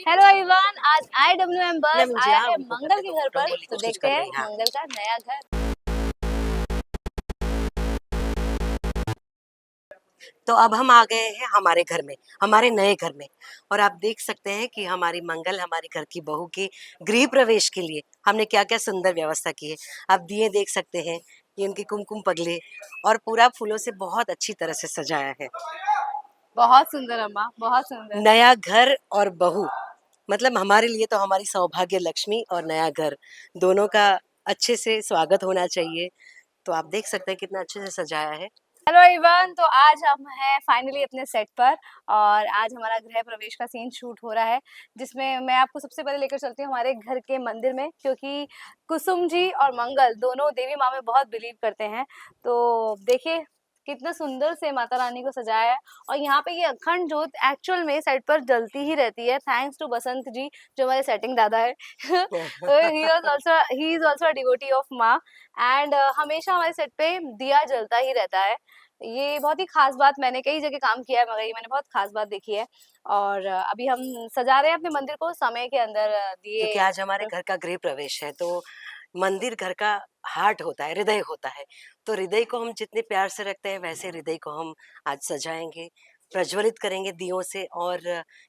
Hello everyone, आज IWM मैं बस मुझे आया है उनको मंगल करने के दो, घर पर। रंगोली तो कुछ देखते कर हैं रहे हैं। हाँ। मंगल का नया घर। तो अब हम आ गए हैं हमारे घर में, हमारे नए घर में। और आप देख सकते हैं कि हमारी मंगल हमारे घर की बहू के गृह प्रवेश के लिए हमने क्या क्या सुंदर व्यवस्था की है। आप दिए देख सकते हैं, ये उनके कुमकुम पगले और पूरा फूलों से बहुत अच्छी तरह से सजाया है। बहुत सुंदर अम्मा, बहुत सुंदर। नया घर और बहू मतलब हमारे लिए तो हमारी सौभाग्य लक्ष्मी और नया घर दोनों का अच्छे से स्वागत होना चाहिए। तो आप देख सकते हैं कितना अच्छे से सजाया है। हेलो एवरीवन, तो आज हम हैं फाइनली अपने सेट पर और आज हमारा गृह प्रवेश का सीन शूट हो रहा है, जिसमें मैं आपको सबसे पहले लेकर चलती हूँ हमारे घर के मंदिर में, क्योंकि कुसुम जी और मंगल दोनों देवी माँ में बहुत बिलीव करते हैं। तो देखिए कितना सुंदर से माता रानी को सजाया है। और यहाँ पे ये अखंड जोत एक्चुअल में सेट पर जलती ही रहती है, थैंक्स टू बसंत जी जो हमारे सेटिंग दादा है। He is also a devotee of माँ एंड हमेशा हमारे सेट पे दिया जलता ही रहता है। ये बहुत ही खास बात, मैंने कई जगह काम किया है मगर ये मैंने बहुत खास बात देखी है। और अभी हम सजा रहे हैं अपने मंदिर को समय के अंदर क्योंकि दिए। आज हमारे घर का गृह प्रवेश है, तो मंदिर घर का हार्ट होता है, हृदय होता है। तो हृदय को हम जितने प्यार से रखते हैं वैसे हृदय को हम आज सजाएंगे, प्रज्वलित करेंगे दियों से। और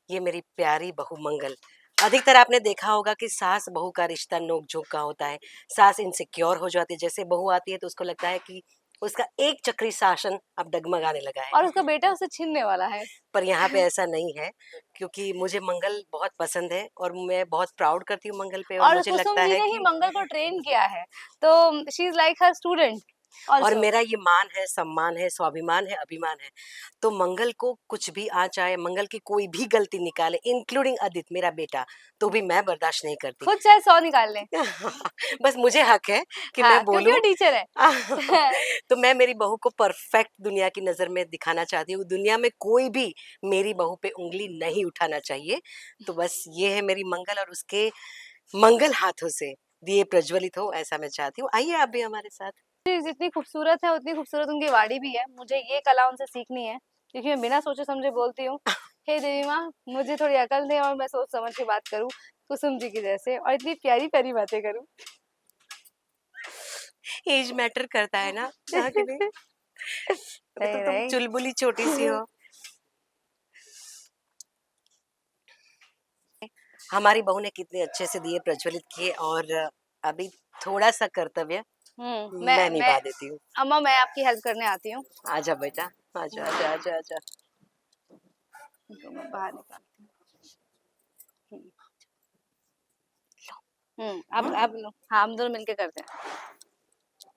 ये मेरी प्यारी बहू मंगल। अधिकतर आपने देखा होगा कि सास बहू का रिश्ता नोक झोंक का होता है। सास इनसिक्योर हो जाती है, जैसे बहू आती है तो उसको लगता है कि उसका एक चक्री शासन अब डगमगाने लगा है। और उसका बेटा उसे छीनने वाला है। पर यहाँ पे ऐसा नहीं है, क्योंकि मुझे मंगल बहुत पसंद है और मैं बहुत प्राउड करती हूँ मंगल पे। और और मुझे कुसुम लगता जी है ने ही कि मंगल को ट्रेन किया है, तो she is like her student और ऑल्सो। मेरा ये मान है, सम्मान है, स्वाभिमान है, अभिमान है। तो मंगल को कुछ भी आ जाए, मंगल की कोई भी गलती निकाले, इंक्लूडिंग अदित मेरा बेटा, तो भी मैं बर्दाश्त नहीं करती। खुद चाहे 100 निकाल ले। बस मुझे हक है कि मैं हाँ, क्योंकि बोलूं। वो टीचर है। तो मैं मेरी बहू को परफेक्ट दुनिया की नजर में दिखाना चाहती हूँ। दुनिया में कोई भी मेरी बहू पे उंगली नहीं उठाना चाहिए। तो बस ये है मेरी मंगल, और उसके मंगल हाथों से दिए प्रज्वलित हो ऐसा मैं चाहती हूँ। आइए आप भी हमारे साथ। जितनी खूबसूरत है उतनी खूबसूरत उनकी वाणी भी है। मुझे ये कला उनसे सीखनी है, क्योंकि मैं बिना सोचे समझे बोलती हूँ। हे देवी माँ, मुझे थोड़ी अकल दे और मैं सोच समझ के बात करूँ, कुसुम जी की जैसे, और इतनी प्यारी प्यारी बातें करूँ। एज मैटर करता है ना, हाँ कि नहीं? अभी तो नहीं तुम चुलबुली छोटी सी नहीं। हो। हमारी बहू ने कितने अच्छे से दिए प्रज्वलित किए। और अभी थोड़ा सा कर्तव्य मैं मैं निभा देती हूँ। अम्मा, मैं आपकी हेल्प करने आती हूँ। आजा बेटा, आजा आजा आजा आजा। इनको मैं बाहर निकालती हूँ। अब लो, हाँ हम दोनों मिलके करते हैं।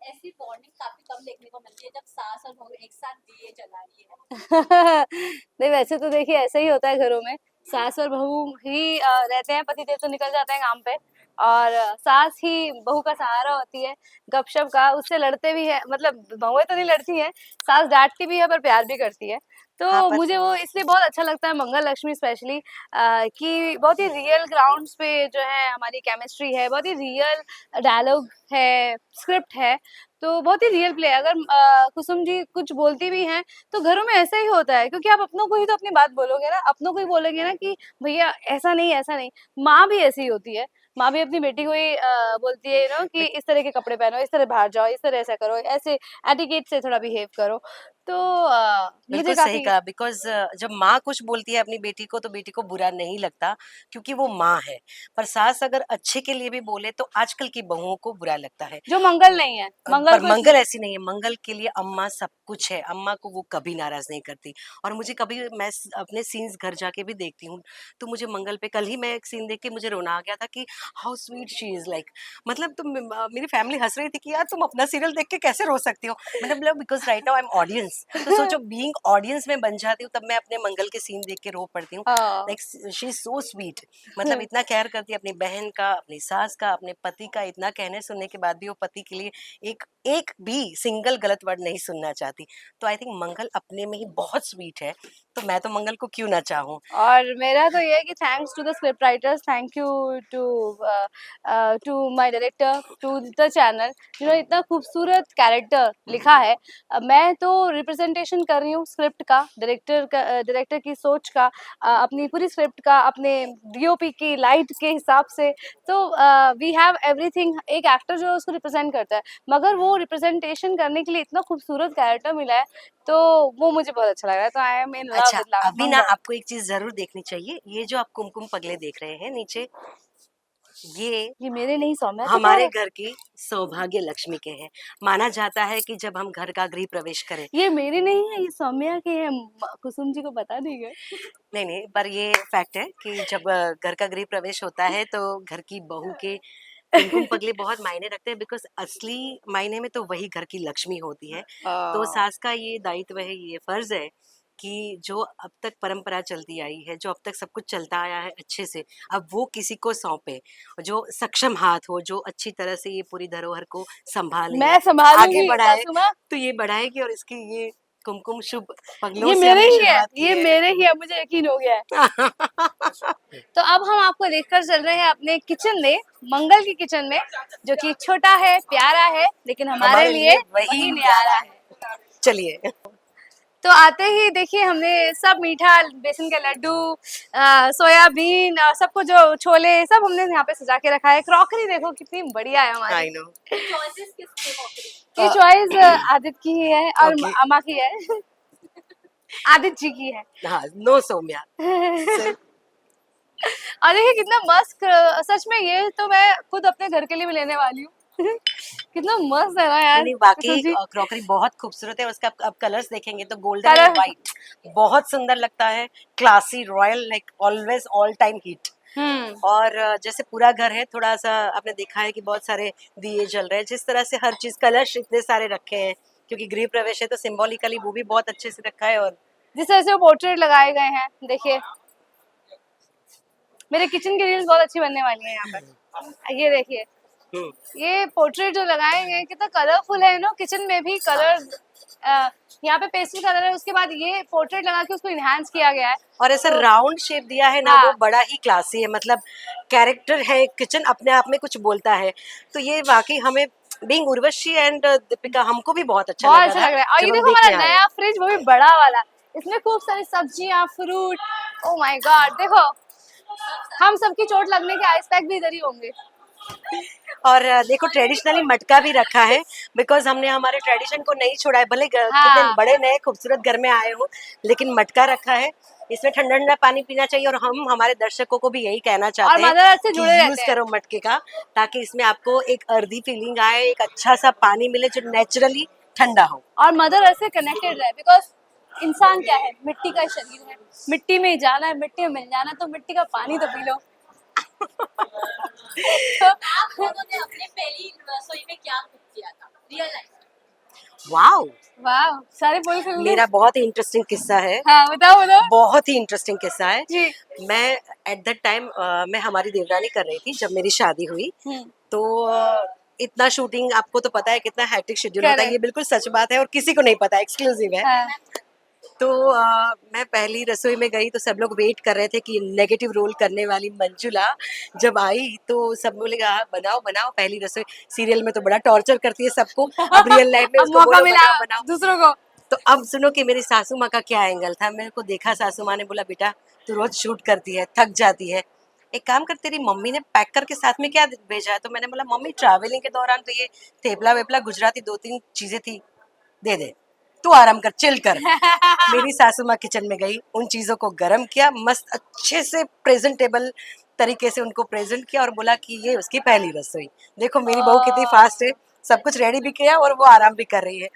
ऐसी बॉन्डिंग काफी कम देखने को मिलती है जब सास और बहू एक साथ दिए जला रही है। नहीं, वैसे तो देखिए ऐसा ही होता है घरों में। सास और बहू ही रहते हैं, पति देव तो निकल जाते हैं काम पे, और सास ही बहू का सहारा होती है गपशप का। उससे लड़ते भी है, मतलब बहुएं तो नहीं लड़ती हैं, सास डांटती भी है पर प्यार भी करती है। हाँ तो पर मुझे वो इसलिए बहुत अच्छा लगता है मंगल लक्ष्मी स्पेशली, कि बहुत ही रियल ग्राउंड्स पे जो है हमारी केमिस्ट्री है, बहुत ही रियल डायलॉग है, स्क्रिप्ट है। तो बहुत ही रियल प्ले है। अगर कुसुम जी कुछ बोलती भी हैं तो घरों में ऐसा ही होता है, क्योंकि आप अपनों को ही तो अपनी बात बोलोगे ना, अपनों को ही बोलेंगे ना कि भैया ऐसा नहीं ऐसा नहीं। माँ भी ऐसी ही होती है, माँ भी अपनी बेटी को ही बोलती है कि इस तरह के कपड़े पहनो, इस तरह बाहर जाओ, इस तरह ऐसा करो, ऐसे एटिकेट से थोड़ा बिहेव करो। तो मुझे बिल्कुल सही काफी। कहा। बिकॉज जब माँ कुछ बोलती है अपनी बेटी को तो बेटी को बुरा नहीं लगता, क्योंकि वो माँ है। पर सास अगर अच्छे के लिए भी बोले तो आजकल की बहुओं को बुरा लगता है। जो मंगल नहीं है, मंगल पर को मंगल इसलिए। ऐसी नहीं है। मंगल के लिए अम्मा सब कुछ है। अम्मा को वो कभी नाराज नहीं करती। और मुझे कभी मैं अपने सीन्स घर जाके भी देखती हूँ, तो मुझे मंगल पे कल ही मैं एक सीन देख के मुझे रोना आ गया था कि how sweet she is like. मतलब तुम मेरी फैमिली हंस रही थी कि यार तुम अपना सीरियल देख के कैसे रो सकती हो। मतलब because right now I am audience, तो सोचो बीइंग ऑडियंस में बन जाती हूँ, तब मैं अपने मंगल के सीन देख के रो पड़ती हूँ। हाँ। Like she is so sweet. मतलब इतना केयर करती है अपनी बहन का, अपनी सास का, अपने पति का। इतना कहने सुनने के बाद भी वो पति के लिए एक एक भी सिंगल गलत वर्ड नहीं सुनना चाहती। तो आई थिंक मंगल अपने में ही बहुत स्वीट है। तो मैं तो मंगल को क्यों ना चाहूँ। और मेरा तो ये है कि thanks to the script writers, thank you to to my director, to the channel, जिन्होंने इतना खूबसूरत कैरेक्टर लिखा है। मैं तो रिप्रेजेंटेशन कर रही हूँ स्क्रिप्ट का, डायरेक्टर की सोच का, अपनी पूरी स्क्रिप्ट का, अपने डीओपी की लाइट के हिसाब से। तो वी हैव एवरीथिंग। एक एक्टर जो है उसको रिप्रेजेंट करता है, मगर वो रिप्रेजेंटेशन करने के लिए इतना खूबसूरत कैरेक्टर मिला है, तो वो मुझे बहुत अच्छा लग रहा है। तो आई एम इन लव अच्छा, विद अभी ना मंगल। आपको एक चीज जरूर देखनी चाहिए। ये जो आप कुमकुम पगले देख रहे हैं नीचे, ये ये मेरे नहीं, सौम्या के हमारे प्यारे। घर की सौभाग्य लक्ष्मी के हैं। माना जाता है कि जब हम घर का गृह प्रवेश करें, ये मेरे नहीं है, ये सौम्या के है। कुसुम जी को बता दी गए। नहीं नहीं, पर ये फैक्ट है कि जब घर का गृह प्रवेश होता है तो घर की बहू के कुमकुम पगले बहुत मायने रखते हैं, बिकॉज असली मायने में तो वही घर की लक्ष्मी होती है। तो सास का ये दायित्व है, ये फर्ज है कि जो अब तक परंपरा चलती आई है, जो अब तक सब कुछ चलता आया है अच्छे से, अब वो किसी को सौंपे जो सक्षम हाथ हो, जो अच्छी तरह से ये पूरी धरोहर को संभाले, मैं आगे संभालूंगी बढ़ाए। सासू माँ। तो ये बढ़ाएगी और इसकी ये कुमकुम शुभ पगलों ये से मेरे हमने ही है, शुरुआत की ये है। मेरे ही है, मुझे यकीन हो गया है। तो अब हम आपको लेकर चल रहे हैं अपने किचन में, मंगल की किचन में, जो कि छोटा है, प्यारा है, लेकिन हमारे लिए वही वही न्यारा न्यारा है। है। चलिए। तो आते ही देखिए हमने सब मीठा, बेसन के लड्डू, सोयाबीन, सबको जो छोले, सब हमने यहाँ पे सजा के रखा है। क्रॉकरी देखो कितनी बढ़िया है हमारी। I know. चॉइसेस किसके कॉकरी? ये चॉइस आदित्य की ही है और ओके। अम्मा की है। आदित्य जी की है। हाँ, नो सौम्या। और देखिए कितना मस्त, सच में ये तो मैं खुद अपने घर के लिए भी लेने वाली हूँ। कितना मस्त है ना नहीं यार नहीं, कुसुम वाकई जी। क्रॉकरी बहुत खूबसूरत है। उसका अब कलर्स देखेंगे तो गोल्डन एंड कलर। व्हाइट बहुत सुंदर लगता है। Classy, royal, like always all time hit. Hmm. और जैसे पूरा घर है, थोड़ा सा आपने देखा है कि बहुत सारे दिए जल रहे हैं, जिस तरह से हर चीज, कलश इतने सारे रखे हैं क्योंकि गृह प्रवेश है तो सिंबॉलिकली वो भी बहुत अच्छे से रखा है। और जिस तरह से वो पोर्ट्रेट लगाए गए हैं, देखिए मेरे किचन की रील्स बहुत अच्छी बनने वाली है यहाँ पर। ये देखिए, हम्म, ये पोर्ट्रेट जो लगाए गए हैं कितना कलरफुल है ना। किचन में भी कलर, यहाँ पे पेस्टल कलर है, उसके बाद ये पोर्ट्रेट लगा के उसको इनहांस किया गया है। और ऐसा तो राउंड शेप दिया है ना, वो हाँ, बड़ा ही क्लासी है। मतलब कैरेक्टर है, किचन अपने आप में कुछ बोलता है। तो ये वाकई हमें, बीइंग उर्वशी एंड दीपिका, हमको भी बहुत अच्छा बहुत लगा अच्छा था लग रहा है। और ये जब हम देखो हमारा देखने आए। नया फ्रिज, वो भी बड़ा वाला। इसमें खूब सारी सब्जियां, फ्रूट। ओ माय गॉड, देखो हम सबकी चोट लगने के आइस पैक भी इधर ही होंगे। और देखो, ट्रेडिशनली मटका भी रखा है, बिकॉज हमने हमारे ट्रेडिशन को नहीं छोड़ा है। भले कितने हाँ, बड़े नए खूबसूरत घर में आए हो, लेकिन मटका रखा है। इसमें ठंडा ठंडा पानी पीना चाहिए। और हम हमारे दर्शकों को भी यही कहना और चाहते हैं मदर अर्थ से कि जुड़े यूज रहते हैं। करो मटके का, ताकि इसमें आपको एक अर्दी फीलिंग आए, एक अच्छा सा पानी मिले जो नेचुरली ठंडा हो। और मदर अर्थ से कनेक्टेड रहे, बिकॉज इंसान क्या है, मिट्टी का शरीर है, मिट्टी में ही जाना है, मिट्टी में मिल जाना है, तो मिट्टी का पानी तो पी लो। आप लोगों ने अपने पहली रसोई में क्या कुक किया था रियल लाइफ? वाओ, वाह, सारे फुल फिल गए। मेरा बहुत ही इंटरेस्टिंग किस्सा है। हाँ, बताओ बताओ बहुत ही इंटरेस्टिंग किस्सा है। जी। मैं एट दैट टाइम, मैं हमारी देवरानी कर रही थी जब मेरी शादी हुई। हम्म। तो इतना शूटिंग, आपको तो पता है कितना हेक्टिक शेड्यूल होता है। ये करेक्ट। बिल्कुल सच बात है और किसी को नहीं पता, एक्सक्लूसिव है। हाँ। तो मैं पहली रसोई में गई तो सब लोग वेट कर रहे थे कि नेगेटिव रोल करने वाली मंजुला जब आई तो सब बोले हाँ बनाओ बनाओ पहली रसोई। सीरियल में तो बड़ा टॉर्चर करती है सबको, अब रियल लाइफ में अब उसको मौका बोलो मिला बनाओ बनाओ। दूसरों को। तो अब सुनो कि मेरी सासू माँ का क्या एंगल था। मेरे को देखा, सासू माँ ने बोला बेटा तू रोज शूट करती है, थक जाती है, एक काम कर, तेरी मम्मी ने पैक करके साथ में क्या भेजा है? तो मैंने बोला मम्मी ट्रैवलिंग के दौरान तो ये थेपला वेपला गुजराती 2-3 चीजें थी, दे दे, तू आराम कर, चिल कर। मेरी सासू माँ किचन में गई, उन चीजों को गर्म किया, मस्त अच्छे से प्रेजेंटेबल तरीके से उनको प्रेजेंट किया और बोला कि ये उसकी पहली रसोई। देखो मेरी बहू कितनी फास्ट है, सब कुछ रेडी भी किया और वो आराम भी कर रही है।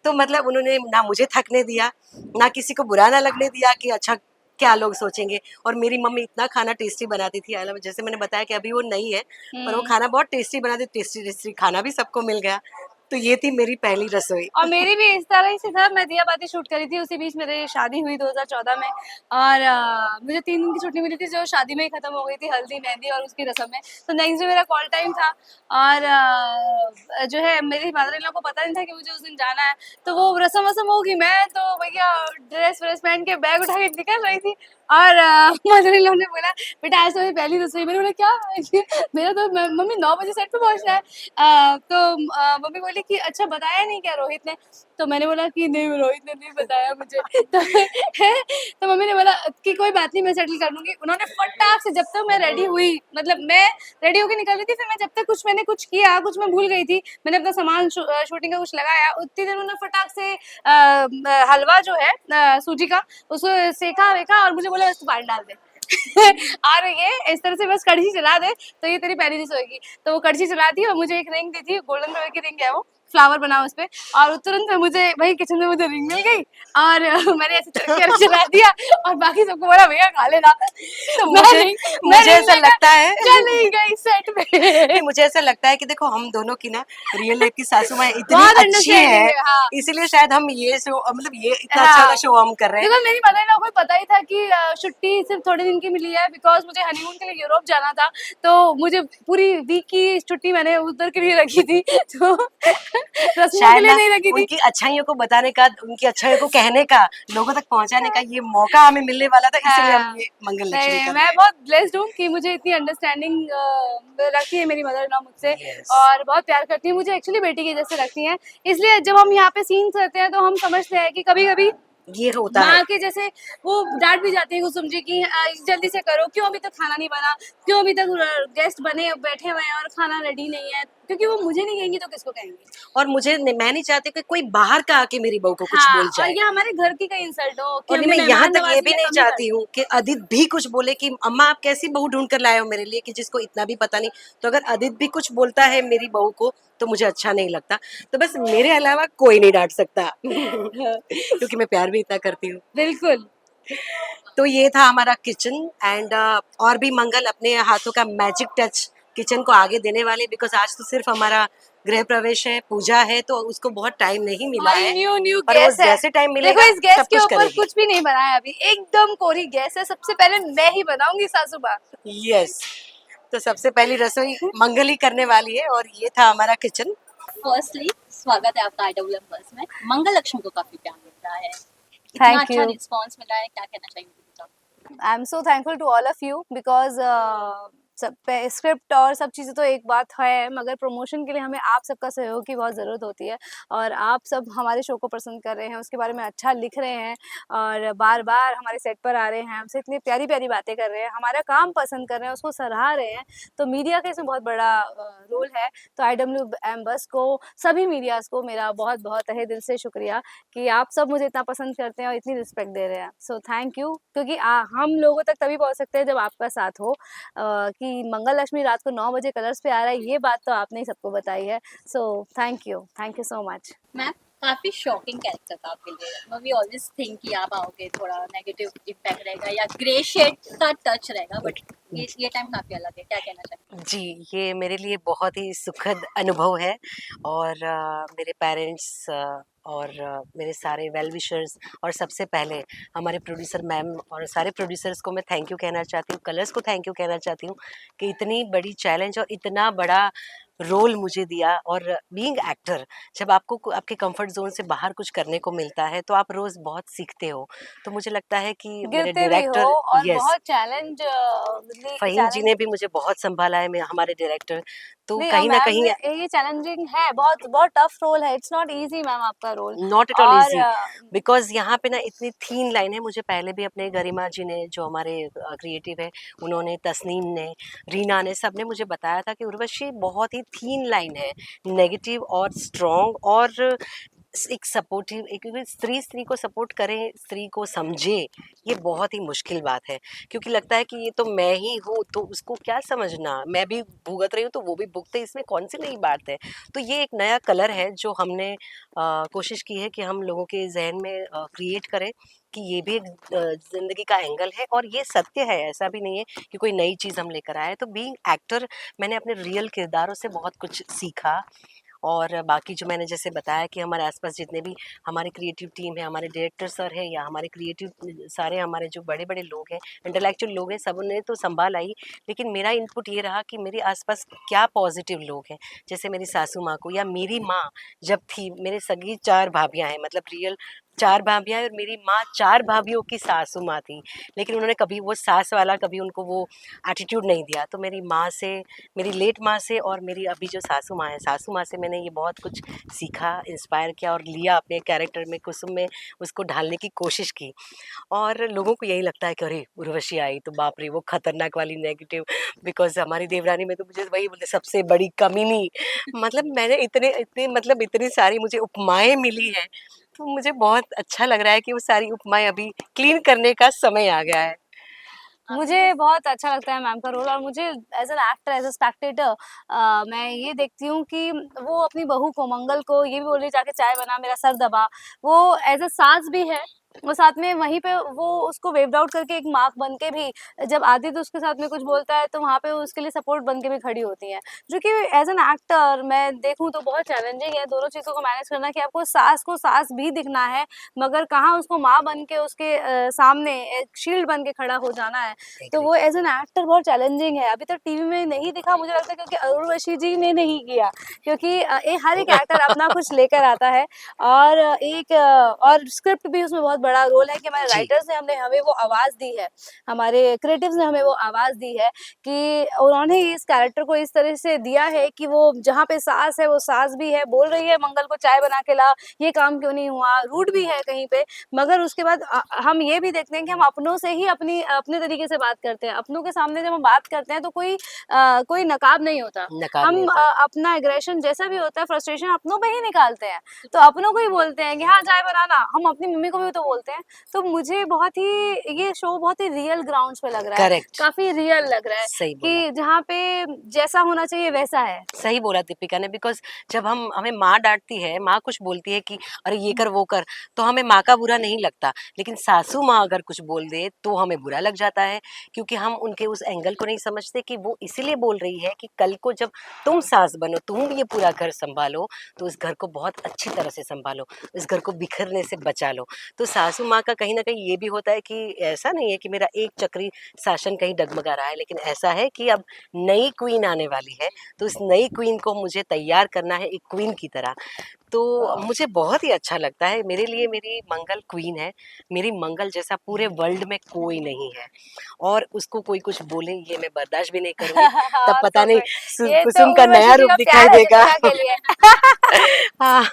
तो मतलब उन्होंने ना मुझे थकने दिया, ना किसी को बुरा ना लगने दिया कि अच्छा क्या लोग सोचेंगे। और मेरी मम्मी इतना खाना टेस्टी बनाती थी, जैसे मैंने बताया कि अभी वो नहीं है, पर वो खाना बहुत टेस्टी बनाती, टेस्टी टेस्टी खाना भी सबको मिल गया। तो ये थी मेरी पहली रसोई। और मेरी भी इस तरह ही से था। मैं दिया बाती शूट करी थी, उसी बीच मेरी शादी हुई 2014 में। और मुझे 3 दिन की छुट्टी मिली थी, जो शादी में ही खत्म हो गई थी, हल्दी मेहंदी और उसकी रस्म में। तो नेक्स्ट डे मेरा कॉल टाइम था। और जो है मेरी मदर इन लॉ को पता नहीं था कि मुझे उस दिन जाना है। तो वो रस्म वस्म होगी, मैं तो भैया ड्रेस व्रेस पहन के बैग उठा के निकल रही थी। और मदर इन लॉ ने बोला बेटा आज तो मेरी पहली रसोई। मैंने बोला क्या? मेरा तो मम्मी 9 बजे सेट पे पहुंचना है। तो मम्मी बोली बोली कि अच्छा बताया नहीं क्या रोहित ने? तो मैंने बोला कि नहीं रोहित ने नहीं बताया मुझे। तो मम्मी ने बोला कि कोई बात नहीं मैं सेटल कर लूँगी। उन्होंने फटाक से जब तक मैं रेडी हुई मतलब मैं रेडी होके निकल रही थी फिर मैं जब तक मैंने कुछ किया, कुछ मैं भूल गई थी। मैंने अपना सामान शूटिंग का कुछ लगाया, उतनी देर उन्होंने फटाक से हलवा जो है सूजी का उसको सेका-वेका और मुझे बोला इसको पानी डाल दे। और ये इस तरह से बस कढ़ी चला दे तो ये तेरी पहली डिश होएगी। तो वो कढ़ी चला दी और मुझे एक रिंग दी थी, गोल्डन कलर की रिंग है वो, फ्लावर बना उस पे और तुरंत में मुझे वही किचन में मुझे रिंग मिल गई और मैंने ऐसे चला दिया और बाकी सबको बोला भैया खा लेना। तो मैं मुझे रिंग मैं मुझे रिंग ऐसा लेकर लगता है चली गई सेट नहीं पे। मुझे ऐसा लगता है कि देखो हम दोनों की ना रियल लाइफ की सासू माँ इतनी बहुत अच्छी अंडरस्टैंडिंग है, है, हाँ। इसीलिए शायद हम ये शो मतलब ये इतना अच्छा वाला हाँ, शो हम कर रहे हैं। बिकॉज़ मेरी मदर इन लॉ को पता ही था कि छुट्टी सिर्फ थोड़े दिन की मिली है बिकॉज़ मुझे हनीमून के लिए यूरोप जाना था, तो मुझे पूरी वीक की छुट्टी मैंने उधर के लिए रखी थी, तो रस्मों के शायद लिए ना नहीं रखी थी। उनकी अच्छाइयों को बताने का, उनकी अच्छाइयों को कहने का, लोगों तक पहुंचाने का ये मौका हमें मिलने वाला था, इसीलिए हम हाँ, ये मंगल नहीं, लक्ष्मी नहीं, कर रहे मैं हैं। बहुत ब्लेस्ड हूँ कि मुझे इतनी अंडरस्टैंडिंग रखती है मेरी मदर इन लॉ मुझसे यस और बहुत प्यार करती है, मुझे एक्चुअली बेटी के जैसे रखती हैं। इसलिए जब हम यहाँ पे सीन करते हैं तो हम समझते हैं कि कभी-कभी ये होता है। माँ के जैसे वो डांट भी जाती है कुसुम जी की जल्दी से करो, क्यों अभी तक खाना नहीं बना, क्यों अभी तक गेस्ट बने बैठे हुए हैं और खाना रेडी नहीं है, क्योंकि वो मुझे नहीं कहेंगी तो किसको कहेंगी। और मैं नहीं चाहती कि कोई बाहर का आके मेरी बहू को कुछ हाँ, बोल और जाए। ये हमारे घर की कहीं इंसल्ट हो कि और नहीं हमने मैं यहाँ मेहमान तक ये नवाजी भी या नहीं कम ही कर चाहती दी। हूँ कि अदित भी कुछ बोले कि अम्मा आप कैसी बहू ढूंढ कर लाए हो मेरे लिए, कि जिसको इतना भी पता नहीं। तो अगर अदित भी कुछ बोलता है मेरी बहू को तो मुझे अच्छा नहीं लगता। तो बस मेरे अलावा कोई नहीं डांट सकता क्योंकि मैं प्यार भी इतना करती हूँ। बिल्कुल। तो ये था हमारा किचन एंड और भी मंगल अपने हाथों का मैजिक टच किचन को आगे देने वाले, बिकॉज आज तो सिर्फ हमारा गृह प्रवेश है, पूजा है, तो उसको बहुत टाइम नहीं मिला हमारी है। न्यू न्यू पर वो गैस है। जैसे टाइम देखो मिलेगा इस गैस सब के कुछ ऊपर करेगी। कुछ भी नहीं बना है अभी, एकदम कोरी गैस है। सबसे पहले मैं ही बनाऊंगी सासू माँ। यस, तो सबसे पहली रसोई मंगल ही करने वाली है और ये था हमारा किचन। फर्स्टली स्वागत है आपका IWM बस में। मंगल लक्ष्मी को काफी प्यार मिल रहा है, इतना थैंक अच्छा यू। रिस्पांस मिला है, क्या कहना चाहिए आप? I am so thankful to all of you because सब स्क्रिप्ट और सब चीज़ें तो एक बात है मगर प्रमोशन के लिए हमें आप सबका सहयोग की बहुत ज़रूरत होती है और आप सब हमारे शो को पसंद कर रहे हैं, उसके बारे में अच्छा लिख रहे हैं और बार बार हमारे सेट पर आ रहे हैं, हमसे इतनी प्यारी प्यारी बातें कर रहे हैं, हमारा काम पसंद कर रहे हैं, उसको सराहा रहे हैं। तो मीडिया का इसमें बहुत बड़ा रोल है। तो IWM बस को सभी मीडियाज़ को मेरा बहुत बहुत तहे दिल से शुक्रिया कि आप सब मुझे इतना पसंद करते हैं और इतनी रिस्पेक्ट दे रहे हैं। सो थैंक यू क्योंकि हम लोगों तक तभी पहुँच सकते हैं जब आपका साथ हो। कि मंगल लक्ष्मी रात को 9 बजे कलर्स पे आ रहा है ये बात तो आपने ही सबको बताई है। So thank you so much. Ma'am काफी शॉकिंग कैरेक्टर था आपके लिए। वी ऑलवेज थिंक कि आप आओगे थोड़ा नेगेटिव इम्पैक्ट रहेगा या ग्रे शेड का टच रहेगा, बट ये टाइम काफी अलग है, क्या कहना चाहिए? जी, ये मेरे लिए बहुत ही सुखद अनुभव है और मेरे पेरेंट्स और मेरे सारे वेल विशर्स और सबसे पहले हमारे प्रोड्यूसर मैम और सारे प्रोड्यूसर्स को मैं थैंक यू कहना चाहती हूँ, कलर्स को थैंक यू कहना चाहती हूँ कि इतनी बड़ी चैलेंज और इतना बड़ा रोल मुझे दिया। और बीइंग एक्टर जब आपको आपके कंफर्ट जोन से बाहर कुछ करने को मिलता है तो आप रोज़ बहुत सीखते हो। तो मुझे लगता है कि मेरे गिरते भी हो डायरेक्टर और यस बहुत चैलेंज फ़हीम जी चैलेंज ने भी मुझे बहुत सँभाला है, हमारे डायरेक्टर। तो नहीं कहीं न मैम कहीं ये चैलेंजिंग है, बहुत बहुत टफ रोल है, इट्स नॉट इजी मैम आपका रोल। नॉट एट ऑल और ईज़ी, बिकॉज़ यहाँ पे ना इतनी थीन लाइन है। मुझे पहले भी अपने गरिमा जी ने जो हमारे क्रिएटिव है, उन्होंने, तस्नीम ने, रीना ने, सबने मुझे बताया था कि उर्वशी बहुत ही थीन लाइन है, नेगेटिव और स्ट्रॉन्ग और एक सपोर्टिव, एक क्योंकि स्त्री को सपोर्ट करे, स्त्री को समझे, ये बहुत ही मुश्किल बात है। क्योंकि लगता है कि ये तो मैं ही हूँ तो उसको क्या समझना, मैं भी भुगत रही हूँ तो वो भी भुगते, इसमें कौन सी नई बात है। तो ये एक नया कलर है जो हमने कोशिश की है कि हम लोगों के जहन में क्रिएट करें कि ये भी एक जिंदगी का एंगल है और ये सत्य है, ऐसा भी नहीं है कि कोई नई चीज़ हम लेकर आए। तो बीइंग एक्टर मैंने अपने रियल किरदारों से बहुत कुछ सीखा। और बाकी जो मैंने जैसे बताया कि हमारे आसपास जितने भी हमारे क्रिएटिव टीम है, हमारे डायरेक्टर सर है या हमारे क्रिएटिव सारे हमारे जो बड़े बड़े लोग हैं, इंटेलेक्चुअल लोग हैं, सब ने तो संभाला ही। लेकिन मेरा इनपुट ये रहा कि मेरे आसपास क्या पॉजिटिव लोग हैं। जैसे मेरी सासू माँ को या मेरी माँ जब थी, मेरे सगी 4 भाभियाँ हैं, मतलब रियल 4 भाभियाँ हैं और मेरी माँ 4 भाभीियों की सासू माँ थी। लेकिन उन्होंने कभी वो सास वाला कभी उनको वो एटीट्यूड नहीं दिया। तो मेरी माँ से, मेरी लेट माँ से और मेरी अभी जो सासू माँ है, सासू माँ से मैंने ये बहुत कुछ सीखा, इंस्पायर किया और लिया अपने कैरेक्टर में, कुसुम में उसको ढालने की कोशिश की। और लोगों को यही लगता है कि अरे उर्वशी आई तो बाप रे वो खतरनाक वाली नेगेटिव, बिकॉज़ हमारी देवरानी में तो मुझे वही बोलते सबसे बड़ी कमीनी। मतलब मैंने इतने इतने मतलब इतनी सारी मुझे उपमाएँ मिली हैं, तो मुझे बहुत अच्छा लग रहा है कि वो सारी उपमाएँ अभी क्लीन करने का समय आ गया है। मुझे बहुत अच्छा लगता है मैम का रोल, और मुझे as an actor, as a spectator मैं ये देखती हूँ कि वो अपनी बहू को, मंगल को ये भी बोल रही है जाके चाय बना, मेरा सर दबा। वो एज अ सास भी है, और साथ में वहीं पे वो उसको वेव्ड आउट करके एक माँ बन के भी, जब आदित्य उसके साथ में कुछ बोलता है तो वहाँ पे वो उसके लिए सपोर्ट बन के भी खड़ी होती हैं। जो कि एज एन एक्टर मैं देखूँ तो बहुत चैलेंजिंग है दोनों चीज़ों को मैनेज करना, कि आपको सास भी दिखना है, मगर कहाँ उसको माँ बन के उसके सामने एक शील्ड बन के खड़ा हो जाना है। तो एग्री। वो एज एन एक्टर बहुत चैलेंजिंग है। अभी तक टीवी में नहीं दिखा, मुझे लगता है क्योंकि उर्वशी जी ने नहीं किया, क्योंकि हर एक एक्टर अपना कुछ लेकर आता है, और और स्क्रिप्ट भी उसमें बहुत बड़ा रोल है कि हमारे जी, राइटर्स ने हमें हमें वो आवाज़ दी है, हमारे क्रिएटिव्स ने हमें वो आवाज़ दी है कि उन्होंने इस कैरेक्टर को इस तरह से दिया है कि वो जहाँ पे सास है वो सास भी है, बोल रही है मंगल को चाय बना के ला, ये काम क्यों नहीं हुआ, रूड भी है कहीं पे, मगर उसके बाद हम ये भी देखते हैं कि हम अपनों से ही अपने तरीके से बात करते हैं। अपनों के सामने जब हम बात करते हैं तो कोई नकाब नहीं होता। नकाब नहीं हम होता। अपना एग्रेशन जैसा भी होता है, फ्रस्ट्रेशन अपनों पे ही निकालते हैं। तो अपनों को ही बोलते हैं कि हाँ, चाय बनाना। हम अपनी मम्मी को भी तो बोलते हैं। तो मुझे बहुत ही ये शो बहुत ही रियल ग्राउंड्स पे लग रहा है। करेक्ट, काफ़ी रियल लग रहा है सही बोला। कि जहाँ पे जैसा होना चाहिए वैसा है। सही बोला दीपिका ने, बिकॉज़ जब हम हमें माँ डाँटती है, माँ कुछ बोलती है कि अरे ये कर, वो कर, तो हमें माँ का बुरा नहीं लगता। लेकिन सासू माँ अगर कुछ बोल दे, तो हमें बुरा लग जाता है, क्योंकि हम उनके उस एंगल को नहीं समझते कि वो इसीलिए बोल रही है कि कल को जब तुम सास बनो, तुम ये पूरा घर सँभालो, तो इस घर को बहुत अच्छी तरह से सँभालो, इस घर को बिखरने से बचा लो। तो सासू माँ का कहीं न कहीं ये भी होता है कि ऐसा नहीं है कि मेरा एक चक्री शासन कहीं डगमगा रहा है, लेकिन ऐसा है कि अब नई क्वीन आने वाली है, तो इस नई क्वीन को मुझे तैयार करना है एक क्वीन की तरह। तो मुझे बहुत ही अच्छा लगता है, मेरे लिए मेरी मंगल क्वीन है, मेरी मंगल जैसा पूरे वर्ल्ड में कोई नहीं है, और उसको कोई कुछ बोले ये मैं बर्दाश्त भी नहीं करूँगी, तब हाँ, पता तो नहीं ये तो कुसुम का नया उर्वशी जी रूप का दिखाई प्यार है देगा। दीपिका के लिए। हाँ।